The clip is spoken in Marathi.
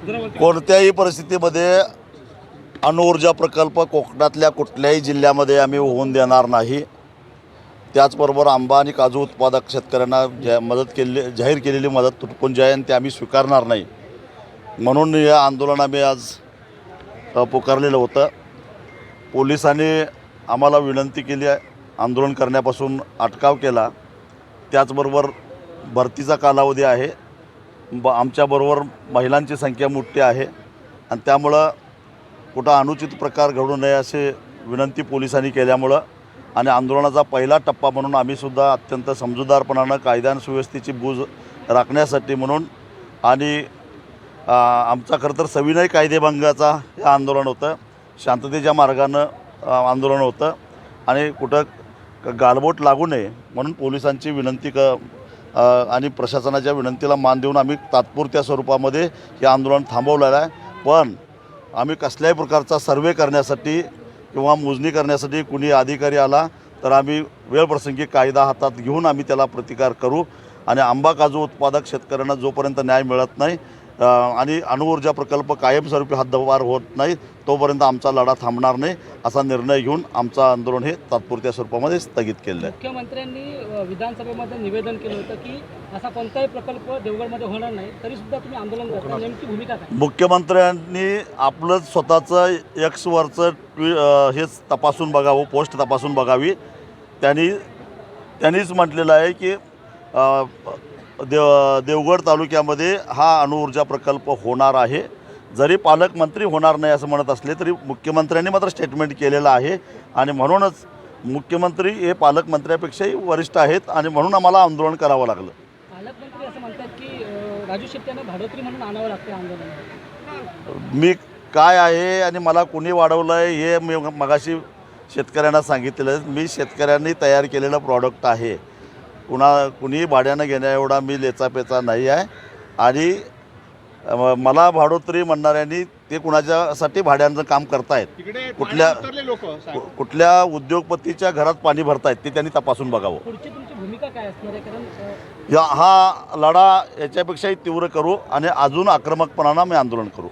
कोणत्याही परिस्थितीमध्ये अणुऊर्जा प्रकल्प कोकणातल्या कुठल्याही जिल्ह्यामध्ये आम्ही होऊन देणार नाही। त्याचबरोबर आंबा आणि काजू उत्पादक शेतकऱ्यांना जाहीर केलेली मदत तुटपुंजी आहे आणि ते आम्ही स्वीकारणार नाही, म्हणून हे आंदोलन आम्ही आज पुकारलेलं होतं। पोलिसांनी आम्हाला विनंती केली आहे, आंदोलन करण्यापासून अटकाव केला। त्याचबरोबर भरतीचा कालावधी आहे, आमच्याबरोबर महिलांची संख्या मोठी आहे आणि त्यामुळं कुठं अनुचित प्रकार घडू नये असे विनंती पोलिसांनी केल्यामुळं आणि आंदोलनाचा पहिला टप्पा म्हणून आम्हीसुद्धा अत्यंत समजूतदारपणानं कायदा आणि सुव्यवस्थेची बूज राखण्यासाठी म्हणून आणि आमचा खरं तर सविनय कायदेभंगाचा हे आंदोलन होतं, शांततेच्या मार्गानं आंदोलन होतं आणि कुठं गालबोट लागू नये म्हणून पोलिसांची विनंती आणि प्रशासनाच्या विनंतीला मान देऊन आम्ही तात्पुरत्या स्वरूपामध्ये हे आंदोलन थांबवलेलं आहे। पण आम्ही कसल्याही प्रकारचा सर्वे करण्यासाठी किंवा मोजणी करण्यासाठी कुणी अधिकारी आला तर आम्ही वेळप्रसंगी कायदा हातात घेऊन आम्ही त्याला प्रतिकार करू आणि आंबा काजू उत्पादक शेतकऱ्यांना जोपर्यंत न्याय मिळत नाही आणि अणुऊर्जा प्रकल्प कायमस्वरूपी हद्दपार होत नाही तोपर्यंत आमचा लढा थांबणार नाही असा निर्णय घेऊन आमचं आंदोलन हे तात्पुरत्या स्वरूपामध्ये स्थगित केलं आहे। मुख्यमंत्र्यांनी विधानसभेमध्ये निवेदन केलं होतं की असा कोणताही प्रकल्प देवगडमध्ये होणार नाही, तरी सुद्धा तुम्ही आंदोलन करता, नेमकी भूमिका काय? मुख्यमंत्र्यांनी आपलं स्वतःचं एक्सवरचं हेच तपासून बघावं, पोस्ट तपासून बघावी। त्यांनीच म्हटलेलं आहे की देवगड तालुक्यामध्ये हा अणुऊर्जा प्रकल्प होणार आहे। जरी पालकमंत्री होणार नाही असं म्हणत असले तरी मुख्यमंत्र्यांनी मात्र स्टेटमेंट केलेलं आहे आणि म्हणूनच मुख्यमंत्री हे पालकमंत्र्यापेक्षाही वरिष्ठ आहेत आणि म्हणून आम्हाला आंदोलन करावं लागलं। पालकमंत्री असं म्हणतात की राजू शेट्टींना भाडोत्री म्हणून आणावं लागते आंदोलन। मी काय आहे आणि मला कुणी वाढवलं आहे हे मी मगाशी शेतकऱ्यांना सांगितलेलं, मी शेतकऱ्यांनी तयार केलेलं प्रॉडक्ट आहे, कुणी भाड्यानं घेण्या एवढा मी लेचापेचा नाही आहे आणि मला भाडोत्री म्हणणाऱ्यांनी ते कुणाच्यासाठी भाड्यानं काम करतायत, कुठल्या उद्योगपतीच्या घरात पाणी भरतायत ते त्यांनी तपासून बघावं। पुढची तुमची भूमिका काय असणार आहे? कारण हा लढा याच्यापेक्षाही तीव्र करू आणि अजून आक्रमकपणानं मी आंदोलन करू।